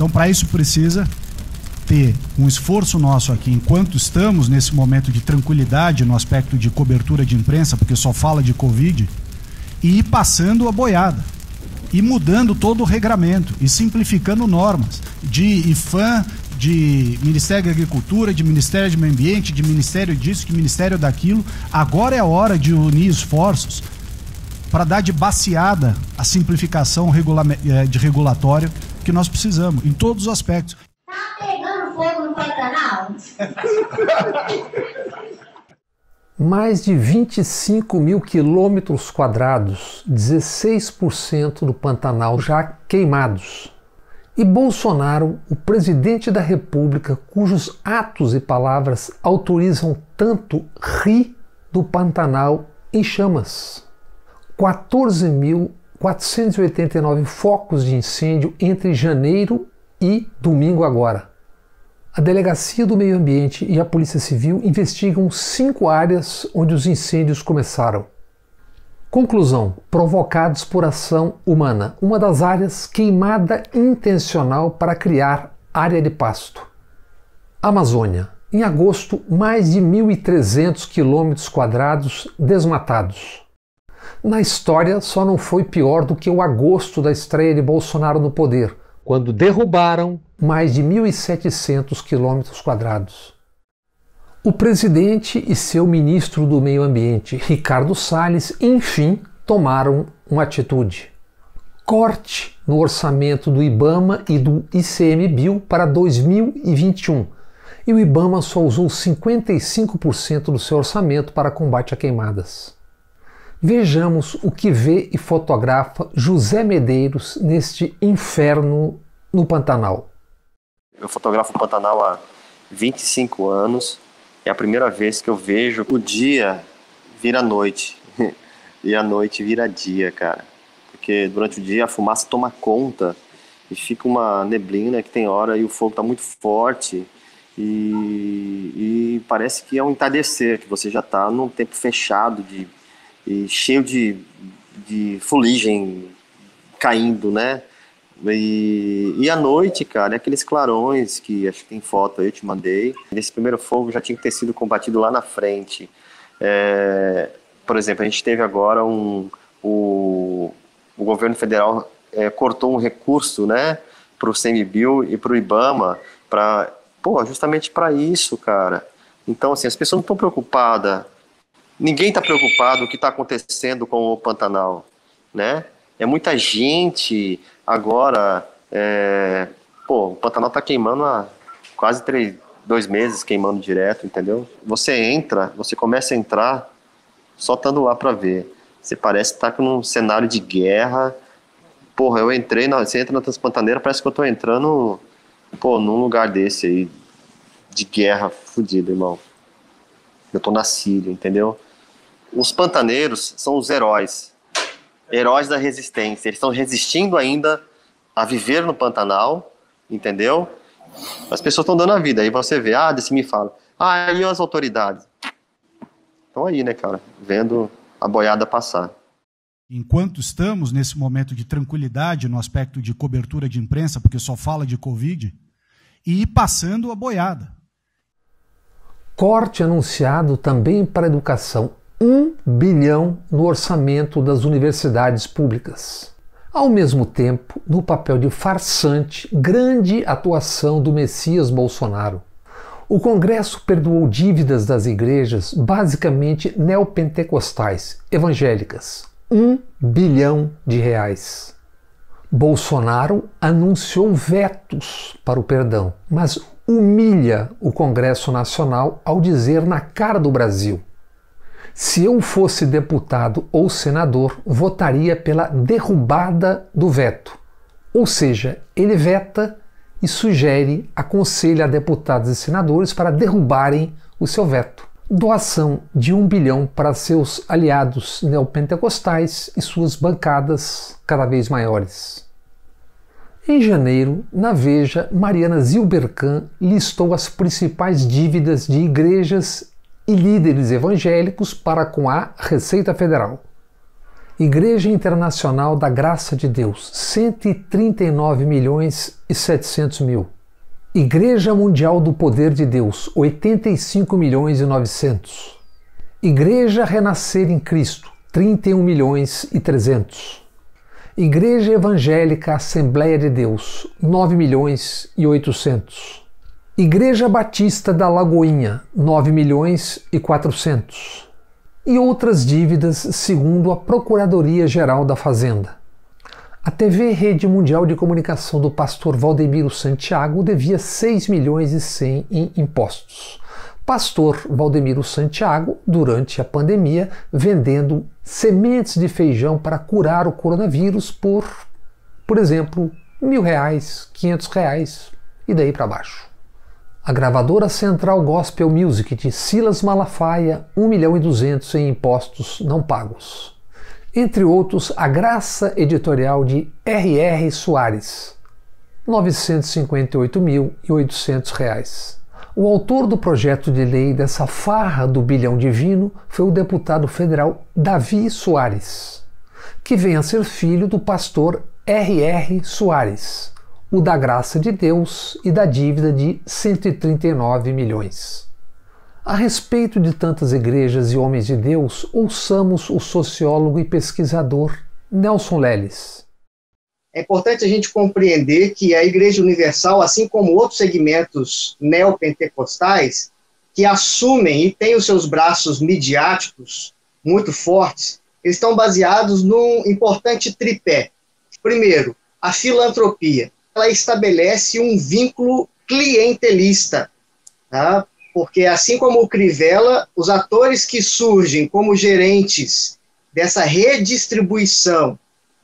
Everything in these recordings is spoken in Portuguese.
Então, para isso precisa ter um esforço nosso aqui, enquanto estamos nesse momento de tranquilidade no aspecto de cobertura de imprensa, porque só fala de Covid, e ir passando a boiada, e mudando todo o regramento, e simplificando normas de IFAM, de Ministério da Agricultura, de Ministério do Meio Ambiente, de Ministério disso, de Ministério daquilo. Agora é a hora de unir esforços para dar de baseada a simplificação de regulatório que nós precisamos, em todos os aspectos. Tá pegando fogo no Pantanal? Mais de 25 mil quilômetros quadrados, 16% do Pantanal já queimados. E Bolsonaro, o presidente da República, cujos atos e palavras autorizam tanto, ri do Pantanal em chamas. 14.489 focos de incêndio entre janeiro e domingo agora. A Delegacia do Meio Ambiente e a Polícia Civil investigam 5 áreas onde os incêndios começaram. Conclusão: provocados por ação humana. Uma das áreas, queimada intencional para criar área de pasto. Amazônia. Em agosto, mais de 1.300 quilômetros quadrados desmatados. Na história, só não foi pior do que o agosto da estreia de Bolsonaro no poder, quando derrubaram mais de 1.700 quilômetros quadrados. O presidente e seu ministro do Meio Ambiente, Ricardo Salles, enfim, tomaram uma atitude. Corte no orçamento do IBAMA e do ICMBio para 2021. E o IBAMA só usou 55% do seu orçamento para combate a queimadas. Vejamos o que vê e fotografa José Medeiros neste inferno no Pantanal. Eu fotografo o Pantanal há 25 anos. É a primeira vez que eu vejo o dia vira noite e a noite vira dia, cara. Porque durante o dia a fumaça toma conta e fica uma neblina que tem hora e o fogo está muito forte e parece que é um entardecer, que você já está num tempo fechado e cheio de fuligem caindo, né? E à noite, cara, é aqueles clarões que acho que tem foto aí, eu te mandei. Esse primeiro fogo já tinha que ter sido combatido lá na frente. Por exemplo, a gente teve agora o governo federal cortou um recurso, né, para o CMBio e para o IBAMA, justamente para isso, cara. Então, assim, as pessoas não estão preocupadas. Ninguém está preocupado com o que está acontecendo com o Pantanal, né? É muita gente agora. O Pantanal está queimando há quase 2 meses, queimando direto, entendeu? Você começa a entrar só estando lá para ver. Você parece estar num cenário de guerra. Porra, você entra na Transpantaneira, parece que eu estou entrando, num lugar desse aí, de guerra fodida, irmão. Eu tô na Síria, entendeu? Os pantaneiros são os heróis da resistência. Eles estão resistindo ainda a viver no Pantanal, entendeu? As pessoas estão dando a vida. Aí você vê, desse me fala. E as autoridades? Estão aí, né, cara? Vendo a boiada passar. Enquanto estamos nesse momento de tranquilidade no aspecto de cobertura de imprensa, porque só fala de Covid, e ir passando a boiada. Corte anunciado também para a educação, 1 bilhão no orçamento das universidades públicas. Ao mesmo tempo, no papel de farsante, grande atuação do Messias Bolsonaro. O Congresso perdoou dívidas das igrejas, basicamente neopentecostais, evangélicas. 1 bilhão de reais. Bolsonaro anunciou vetos para o perdão, mas humilha o Congresso Nacional ao dizer na cara do Brasil: se eu fosse deputado ou senador, votaria pela derrubada do veto. Ou seja, ele veta e sugere, aconselha a deputados e senadores para derrubarem o seu veto. Doação de 1 bilhão para seus aliados neopentecostais e suas bancadas cada vez maiores. Em janeiro, na Veja, Mariana Zilbercan listou as principais dívidas de igrejas e líderes evangélicos para com a Receita Federal. Igreja Internacional da Graça de Deus, 139.700.000. Igreja Mundial do Poder de Deus, 85.900.000. Igreja Renascer em Cristo, 31.300.000. Igreja Evangélica Assembleia de Deus, 9.800.000. Igreja Batista da Lagoinha, 9.400.000. E outras dívidas segundo a Procuradoria-Geral da Fazenda. A TV Rede Mundial de Comunicação do pastor Valdemiro Santiago devia 6.100.000 em impostos. Pastor Valdemiro Santiago, durante a pandemia, vendendo sementes de feijão para curar o coronavírus por exemplo, R$1.000, R$500 e daí para baixo. A gravadora Central Gospel Music de Silas Malafaia, 1.200.000 em impostos não pagos. Entre outros, a Graça Editorial de R.R. Soares, R$958.800. O autor do projeto de lei dessa farra do bilhão divino foi o deputado federal Davi Soares, que vem a ser filho do pastor R.R. Soares, o da graça de Deus e da dívida de 139 milhões. A respeito de tantas igrejas e homens de Deus, ouçamos o sociólogo e pesquisador Nelson Leles. É importante a gente compreender que a Igreja Universal, assim como outros segmentos neopentecostais, que assumem e têm os seus braços midiáticos muito fortes, eles estão baseados num importante tripé. Primeiro, a filantropia. Ela estabelece um vínculo clientelista, tá? Porque assim como o Crivella, os atores que surgem como gerentes dessa redistribuição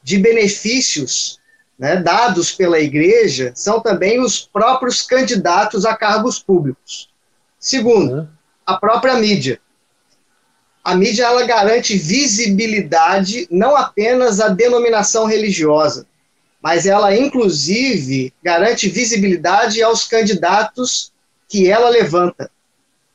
de benefícios, né, dados pela igreja, são também os próprios candidatos a cargos públicos. Segundo, a própria mídia. A mídia ela garante visibilidade não apenas à denominação religiosa, mas ela, inclusive, garante visibilidade aos candidatos que ela levanta.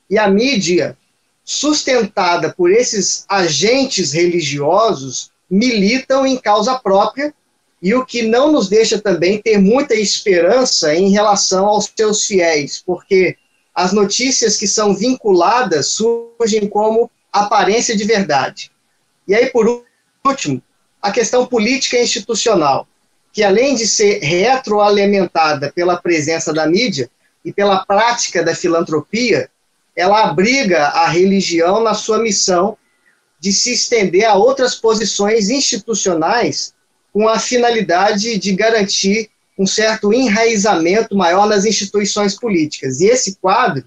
E a mídia, sustentada por esses agentes religiosos, militam em causa própria, e o que não nos deixa também ter muita esperança em relação aos seus fiéis, porque as notícias que são vinculadas surgem como aparência de verdade. E aí, por último, a questão política e institucional, que além de ser retroalimentada pela presença da mídia e pela prática da filantropia, ela abriga a religião na sua missão de se estender a outras posições institucionais com a finalidade de garantir um certo enraizamento maior nas instituições políticas. E esse quadro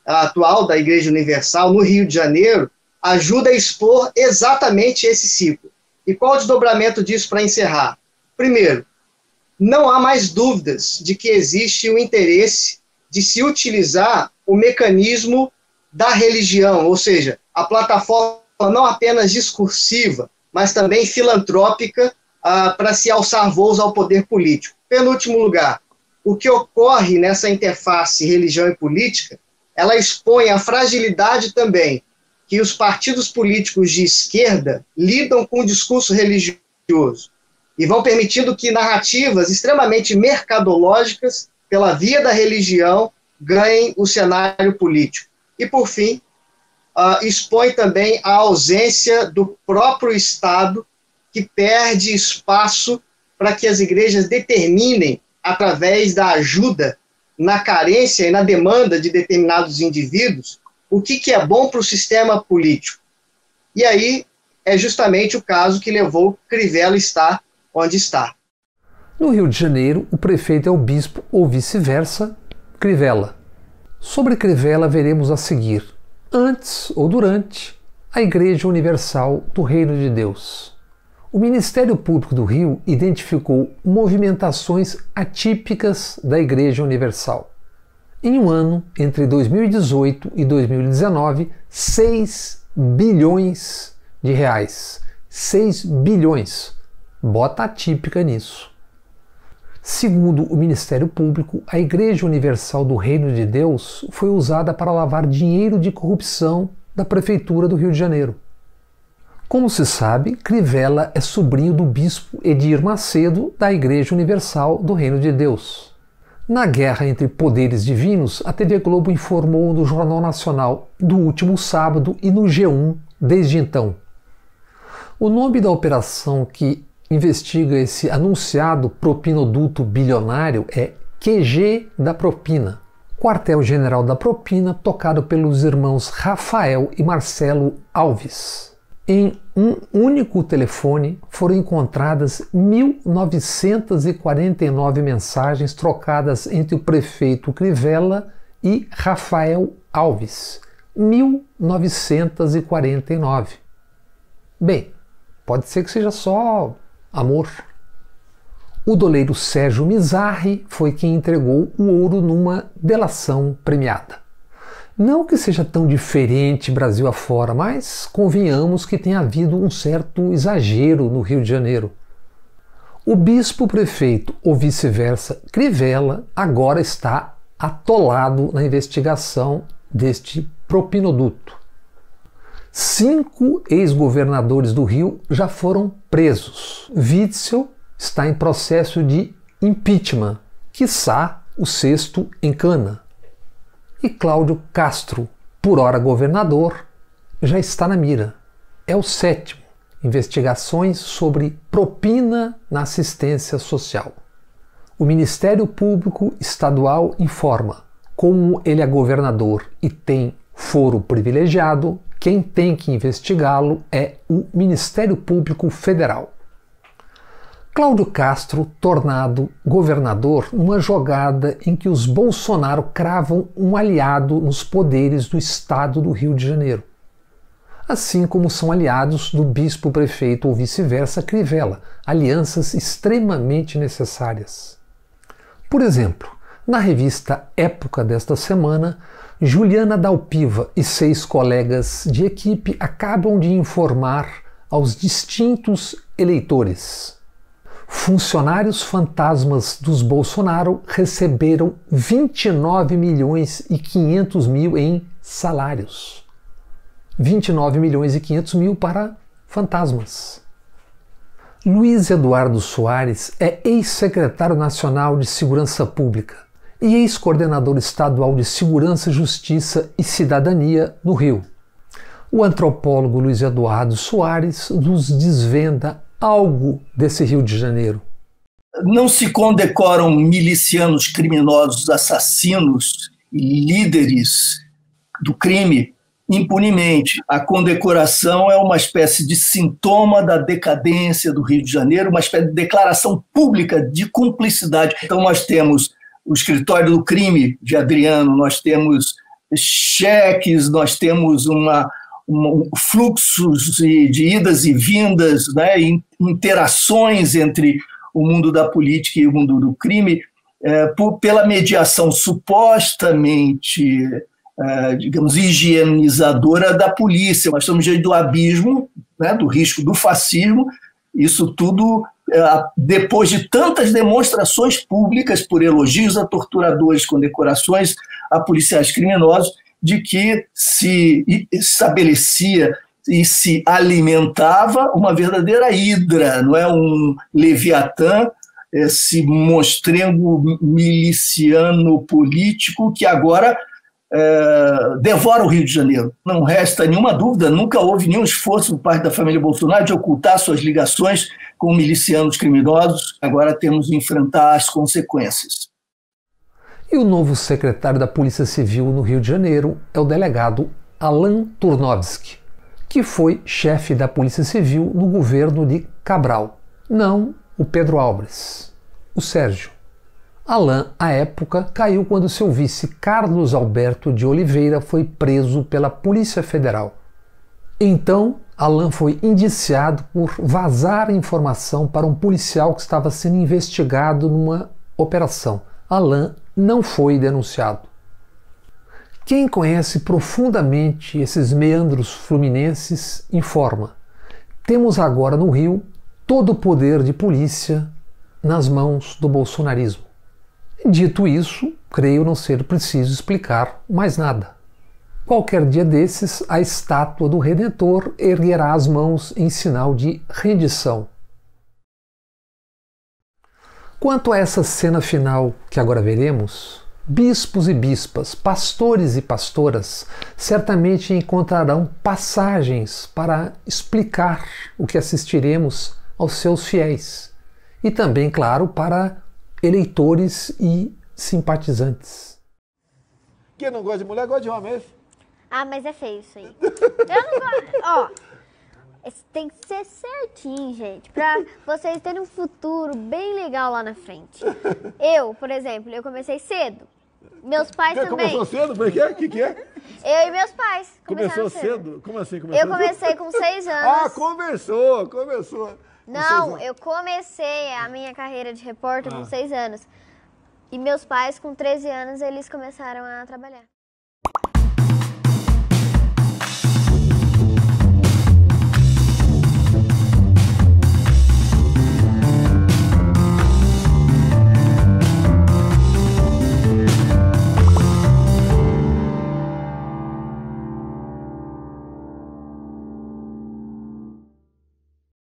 atual da Igreja Universal, no Rio de Janeiro, ajuda a expor exatamente esse ciclo. E qual o desdobramento disso para encerrar? Primeiro, não há mais dúvidas de que existe o interesse de se utilizar o mecanismo da religião, ou seja, a plataforma não apenas discursiva, mas também filantrópica, para se alçar voos ao poder político. Penúltimo lugar, o que ocorre nessa interface religião e política, ela expõe a fragilidade também que os partidos políticos de esquerda lidam com o discurso religioso e vão permitindo que narrativas extremamente mercadológicas, pela via da religião, ganhem o cenário político. E, por fim, expõe também a ausência do próprio Estado, que perde espaço para que as igrejas determinem, através da ajuda na carência e na demanda de determinados indivíduos, o que é bom para o sistema político. E aí é justamente o caso que levou Crivella a estar onde está. No Rio de Janeiro, o prefeito é o bispo, ou vice-versa, Crivella. Sobre Crivella veremos a seguir, antes ou durante, a Igreja Universal do Reino de Deus. O Ministério Público do Rio identificou movimentações atípicas da Igreja Universal. Em um ano, entre 2018 e 2019, 6 bilhões de reais. 6 bilhões. Bota atípica nisso. Segundo o Ministério Público, a Igreja Universal do Reino de Deus foi usada para lavar dinheiro de corrupção da Prefeitura do Rio de Janeiro. Como se sabe, Crivella é sobrinho do bispo Edir Macedo da Igreja Universal do Reino de Deus. Na guerra entre poderes divinos, a TV Globo informou no Jornal Nacional do último sábado e no G1 desde então. O nome da operação que investiga esse anunciado propinoduto bilionário é QG da Propina, quartel-general da propina tocado pelos irmãos Rafael e Marcelo Alves. Em um único telefone foram encontradas 1.949 mensagens trocadas entre o prefeito Crivella e Rafael Alves. 1949. Bem, pode ser que seja só amor. O doleiro Sérgio Mizarri foi quem entregou o ouro numa delação premiada. Não que seja tão diferente Brasil afora, mas convenhamos que tem havido um certo exagero no Rio de Janeiro. O bispo-prefeito, ou vice-versa, Crivella, agora está atolado na investigação deste propinoduto. 5 ex-governadores do Rio já foram presos. Witzel está em processo de impeachment, quiçá o 6º em cana. E Cláudio Castro, por ora governador, já está na mira. É o 7º. Investigações sobre propina na assistência social. O Ministério Público Estadual informa: como ele é governador e tem foro privilegiado, quem tem que investigá-lo é o Ministério Público Federal. Cláudio Castro, tornado governador numa jogada em que os Bolsonaro cravam um aliado nos poderes do estado do Rio de Janeiro, assim como são aliados do bispo-prefeito ou vice-versa Crivella, alianças extremamente necessárias. Por exemplo, na revista Época desta semana, Juliana Dalpiva e 6 colegas de equipe acabam de informar aos distintos eleitores: funcionários fantasmas dos Bolsonaro receberam 29 milhões e 500 mil em salários. 29 milhões e 500 mil para fantasmas. Luiz Eduardo Soares é ex-secretário nacional de Segurança Pública e ex-coordenador estadual de Segurança, Justiça e Cidadania no Rio. O antropólogo Luiz Eduardo Soares nos desvenda algo desse Rio de Janeiro. Não se condecoram milicianos criminosos, assassinos e líderes do crime impunemente. A condecoração é uma espécie de sintoma da decadência do Rio de Janeiro, uma espécie de declaração pública de cumplicidade. Então nós temos o escritório do crime de Adriano, nós temos cheques, nós temos fluxos de idas e vindas, né, interações entre o mundo da política e o mundo do crime, pela mediação supostamente, digamos, higienizadora da polícia. Nós estamos diante do abismo, né, do risco do fascismo, isso tudo depois de tantas demonstrações públicas por elogios a torturadores, condecorações a policiais criminosos, de que se estabelecia e se alimentava uma verdadeira hidra, não é, um leviatã, esse monstrengo miliciano político que agora devora o Rio de Janeiro. Não resta nenhuma dúvida, nunca houve nenhum esforço por parte da família Bolsonaro de ocultar suas ligações com milicianos criminosos. Agora temos de enfrentar as consequências. E o novo secretário da Polícia Civil no Rio de Janeiro é o delegado Alan Turnovski, que foi chefe da Polícia Civil no governo de Cabral. Não o Pedro Álvares, o Sérgio. Alan, à época, caiu quando seu vice Carlos Alberto de Oliveira foi preso pela Polícia Federal. Então, Alan foi indiciado por vazar informação para um policial que estava sendo investigado numa operação. Alan não foi denunciado. Quem conhece profundamente esses meandros fluminenses informa: temos agora no Rio todo o poder de polícia nas mãos do bolsonarismo. Dito isso, creio não ser preciso explicar mais nada. Qualquer dia desses, a estátua do Redentor erguerá as mãos em sinal de rendição. Quanto a essa cena final que agora veremos, bispos e bispas, pastores e pastoras certamente encontrarão passagens para explicar o que assistiremos aos seus fiéis e também, claro, para eleitores e simpatizantes. Quem não gosta de mulher, gosta de homem, é isso? Ah, mas é feio isso aí. Eu não gosto. Ó, tem que ser certinho, gente, pra vocês terem um futuro bem legal lá na frente. Eu, por exemplo, eu comecei cedo. Meus pais também. Começou cedo? Como é que é? O que é? Eu e meus pais. Começou cedo? Como assim começou? Eu comecei com 6 anos. Ah, começou. Não, eu comecei a minha carreira de repórter com 6 anos. E meus pais, com 13 anos, eles começaram a trabalhar.